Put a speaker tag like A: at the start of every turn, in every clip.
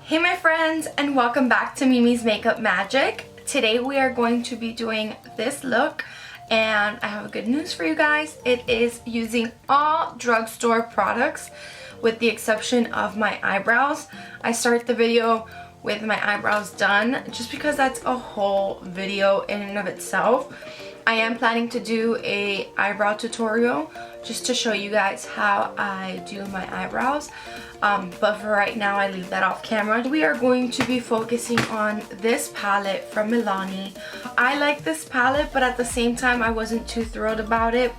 A: Hey my friends, and welcome back to Mimi's Makeup Magic. Today we are going to be doing this look, and I have good news for you guys. It is using all drugstore products with the exception of my eyebrows. I start the video with my eyebrows done just because that's a whole video in and of itself. I am planning to do a eyebrow tutorial just to show you guys how I do my eyebrows. But for right now, I leave that off camera. We are going to be focusing on this palette from Milani. I like this palette, but at the same time, I wasn't too thrilled about it.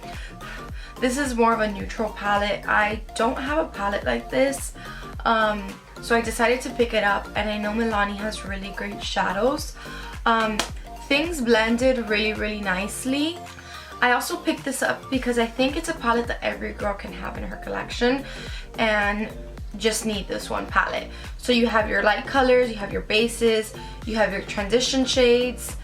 A: This is more of a neutral palette. I don't have a palette like this. So I decided to pick it up, and I know Milani has really great shadows. Things blended really nicely. I also picked this up because I think it's a palette that every girl can have in her collection and just need this one palette. So you have your light colors, you have your bases, you have your transition shades.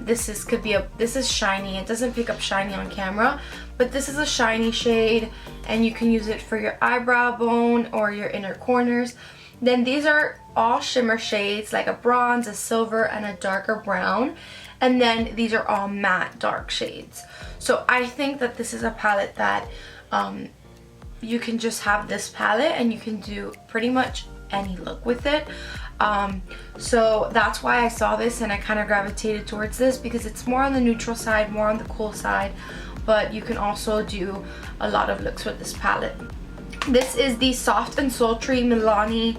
A: This is shiny. It doesn't pick up shiny on camera, but this is a shiny shade, and you can use it for your eyebrow bone or your inner corners. Then these are all shimmer shades, like a bronze, a silver, and a darker brown. And then these are all matte dark shades. So I think that this is a palette that you can just have this palette and you can do pretty much any look with it. So that's why I saw this and I kind of gravitated towards this, because it's more on the neutral side, more on the cool side, but you can also do a lot of looks with this palette. This is the Soft and Sultry Milani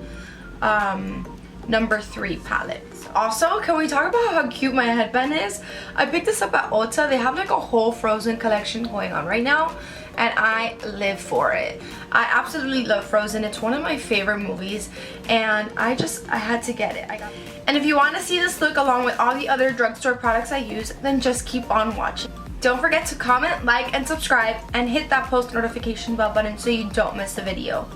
A: number 3 palette. Also, can we talk about how cute my headband is? I picked this up at ULTA. They have like a whole Frozen collection going on right now, and I live for it. I absolutely love Frozen. It's one of my favorite movies, and I had to get it. And if you want to see this look along with all the other drugstore products I use, then just keep on watching. Don't forget to comment, like, and subscribe, and hit that post notification bell button so you don't miss a video.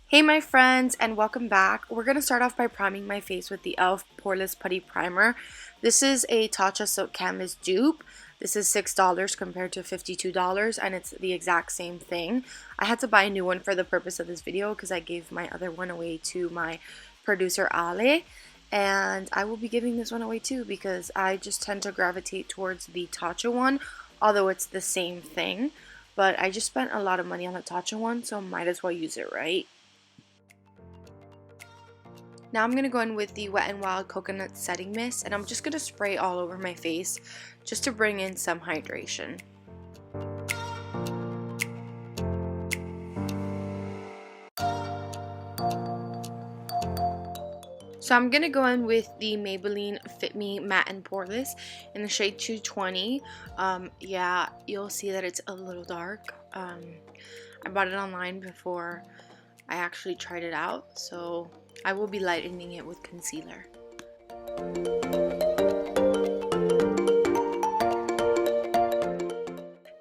A: Hey my friends, and welcome back. We're going to start off by priming my face with the e.l.f. Poreless Putty Primer. This is a Tatcha Silk Canvas dupe. This is $6 compared to $52, and it's the exact same thing. I had to buy a new one for the purpose of this video because I gave my other one away to my producer Ale. And I will be giving this one away too because I just tend to gravitate towards the Tatcha one, although it's the same thing. But I just spent a lot of money on the Tatcha one, so might as well use it, right? Now I'm going to go in with the Wet n Wild Coconut Setting Mist, and I'm just going to spray all over my face just to bring in some hydration. So I'm going to go in with the Maybelline Fit Me Matte and Poreless in the shade 220. Yeah, you'll see that it's a little dark. I bought it online before I actually tried it out, so I will be lightening it with concealer.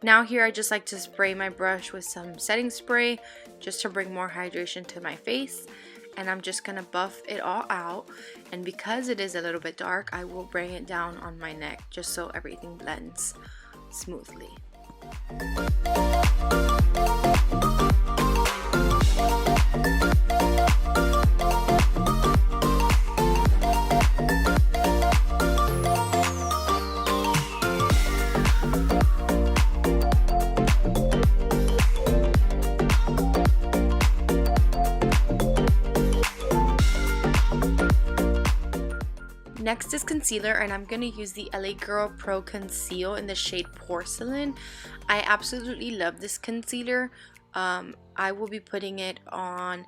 A: Now here I just like to spray my brush with some setting spray just to bring more hydration to my face. And I'm just going to buff it all out, and because it is a little bit dark, I will bring it down on my neck just so everything blends smoothly. Next is concealer, and I'm going to use the LA Girl Pro Conceal in the shade Porcelain. I absolutely love this concealer. I will be putting it on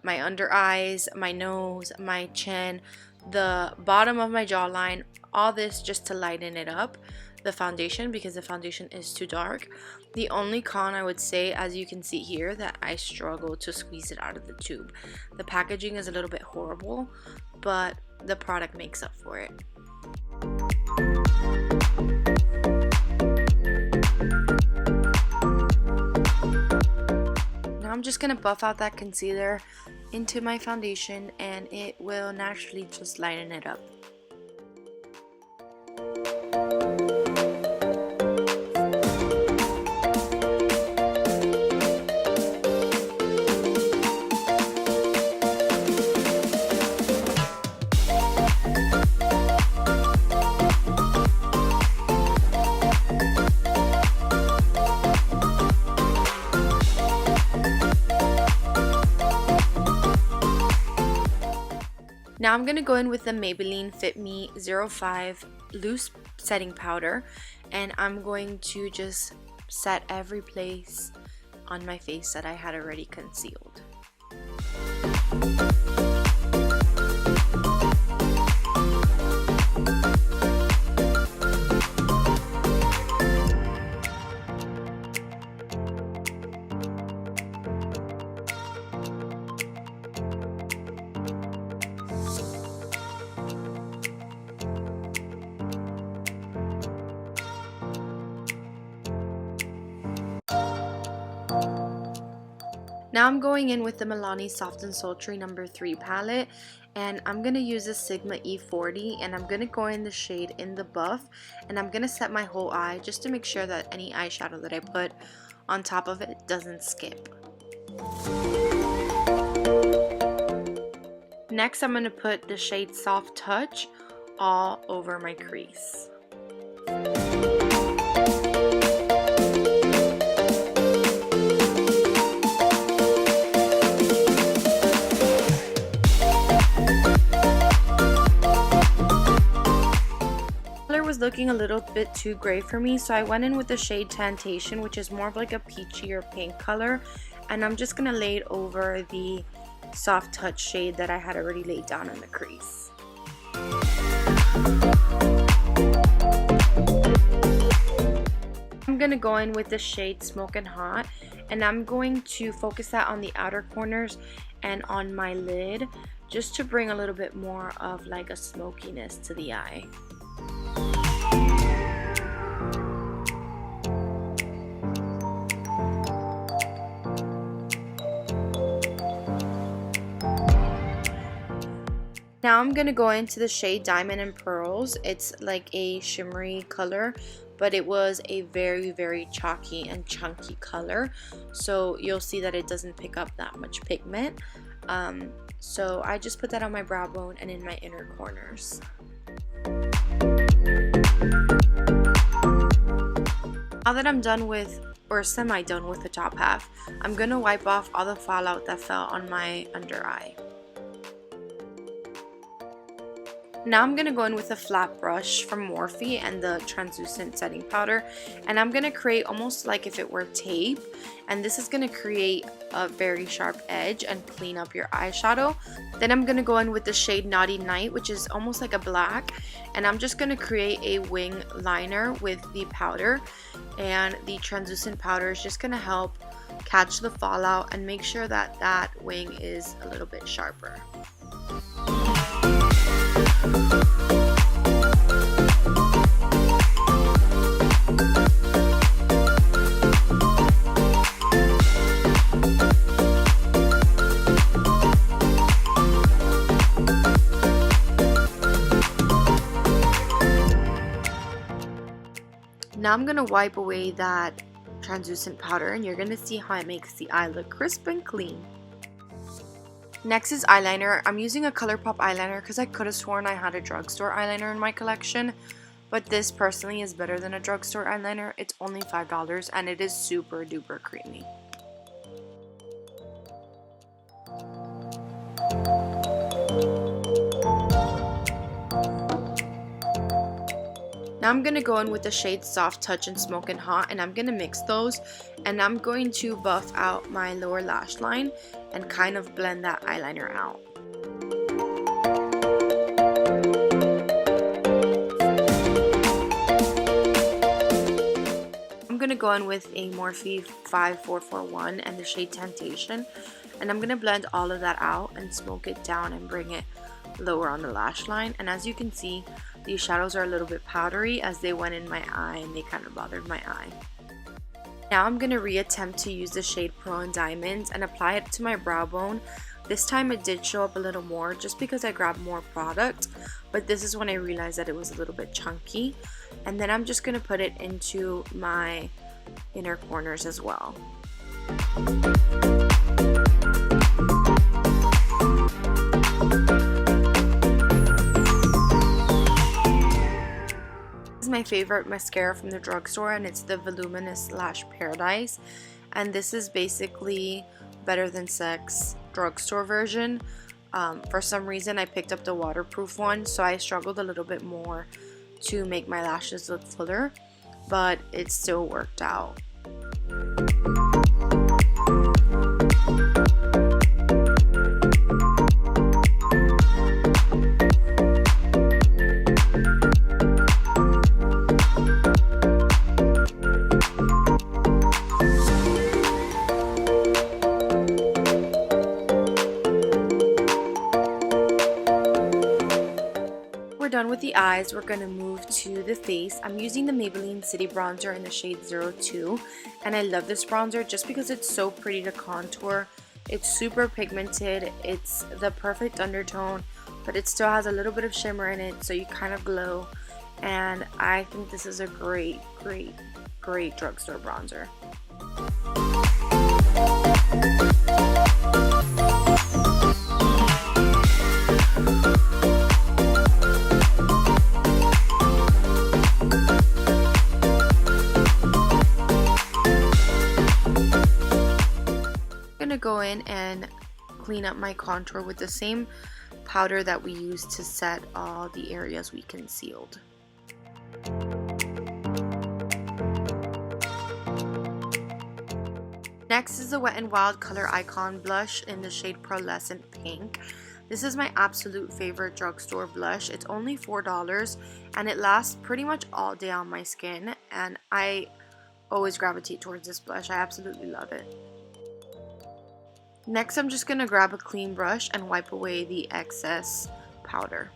A: my under eyes, my nose, my chin, the bottom of my jawline, all this just to lighten it up, the foundation, because the foundation is too dark. The only con I would say, as you can see here, that I struggle to squeeze it out of the tube. The packaging is a little bit horrible, but the product makes up for it. Now I'm just going to buff out that concealer into my foundation, and it will naturally just lighten it up. Now I'm going to go in with the Maybelline Fit Me 05 Loose Setting Powder, and I'm going to just set every place on my face that I had already concealed. Now I'm going in with the Milani Soft and Sultry No. 3 palette, and I'm going to use the Sigma E40, and I'm going to go in the shade In the Buff, and I'm going to set my whole eye just to make sure that any eyeshadow that I put on top of it doesn't skip. Next, I'm going to put the shade Soft Touch all over my crease. Was looking a little bit too gray for me, so I went in with the shade Temptation, which is more of like a peachy or pink color, and I'm just gonna lay it over the Soft Touch shade that I had already laid down in the crease. I'm gonna go in with the shade Smokin' Hot, and I'm going to focus that on the outer corners and on my lid, just to bring a little bit more of like a smokiness to the eye. Now I'm going to go into the shade Diamond and Pearls. It's like a shimmery color, but it was a very, very chalky and chunky color. So you'll see that it doesn't pick up that much pigment. So I just put that on my brow bone and in my inner corners. Now that I'm done with, or semi-done with the top half, I'm going to wipe off all the fallout that fell on my under eye. Now I'm going to go in with a flat brush from Morphe and the translucent setting powder, and I'm going to create almost like if it were tape, and this is going to create a very sharp edge and clean up your eyeshadow. Then I'm going to go in with the shade Naughty Night, which is almost like a black, and I'm just going to create a wing liner with the powder, and the translucent powder is just going to help catch the fallout and make sure that that wing is a little bit sharper. Now I'm going to wipe away that translucent powder, and you're going to see how it makes the eye look crisp and clean. Next is eyeliner. I'm using a Colourpop eyeliner because I could have sworn I had a drugstore eyeliner in my collection, but this personally is better than a drugstore eyeliner. It's only $5 and it is super duper creamy. Now I'm going to go in with the shades Soft Touch and Smokin' Hot, and I'm going to mix those, and I'm going to buff out my lower lash line and kind of blend that eyeliner out. I'm going to go in with a Morphe 5441 and the shade Temptation, and I'm going to blend all of that out and smoke it down and bring it lower on the lash line. And as you can see, these shadows are a little bit powdery as they went in my eye and they kind of bothered my eye. Now I'm going to reattempt to use the shade Pearl and Diamonds and apply it to my brow bone. This time it did show up a little more just because I grabbed more product, but this is when I realized that it was a little bit chunky. And then I'm just going to put it into my inner corners as well. My favorite mascara from the drugstore, and it's the Voluminous Lash Paradise, and this is basically Better Than Sex drugstore version. For some reason I picked up the waterproof one, so I struggled a little bit more to make my lashes look fuller, but it still worked out. Done with the eyes, we're going to move to the face. I'm using the Maybelline City Bronzer in the shade 02, and I love this bronzer just because it's so pretty to contour. It's super pigmented, it's the perfect undertone, but it still has a little bit of shimmer in it, so you kind of glow, and I think this is a great drugstore bronzer. Go in and clean up my contour with the same powder that we used to set all the areas we concealed. Next is the Wet n Wild Color Icon blush in the shade Pearlescent Pink. This is my absolute favorite drugstore blush. It's only $4 and it lasts pretty much all day on my skin, and I always gravitate towards this blush. I absolutely love it. Next, I'm just going to grab a clean brush and wipe away the excess powder.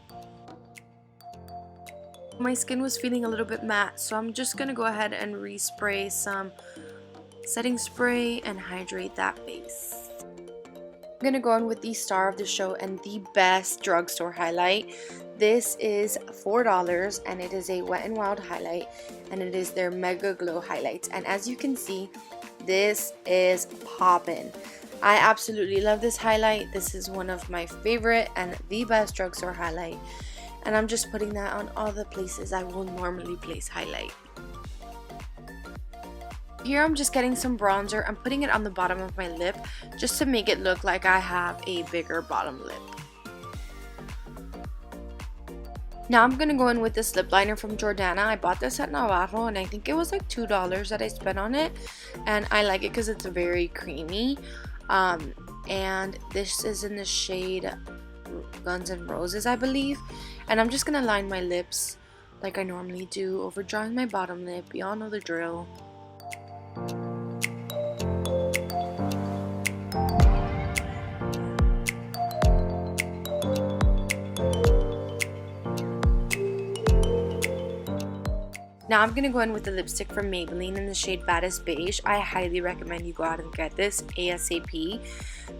A: My skin was feeling a little bit matte, so I'm just going to go ahead and respray some setting spray and hydrate that base. I'm going to go in with the star of the show and the best drugstore highlight. This is $4 and it is a Wet n Wild highlight, and it is their MegaGlo highlights. And as you can see, this is poppin'. I absolutely love this highlight. This is one of my favorite and the best drugstore highlight, and I'm just putting that on all the places I will normally place highlight. Here I'm just getting some bronzer. I'm putting it on the bottom of my lip just to make it look like I have a bigger bottom lip. Now I'm going to go in with this lip liner from Jordana. I bought this at Navarro and I think it was like $2 that I spent on it, and I like it because it's very creamy. And this is in the shade Guns N' Roses, I believe, and I'm just gonna line my lips like I normally do, overdrawing my bottom lip. Y'all know the drill. Now I'm going to go in with the lipstick from Maybelline in the shade Baddest Beige. I highly recommend you go out and get this ASAP.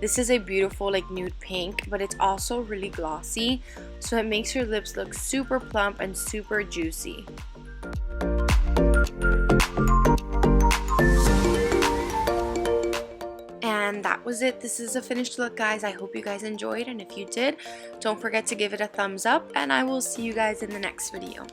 A: This is a beautiful like nude pink, but it's also really glossy, so it makes your lips look super plump and super juicy. And that was it. This is a finished look, guys. I hope you guys enjoyed, and if you did, don't forget to give it a thumbs up, and I will see you guys in the next video.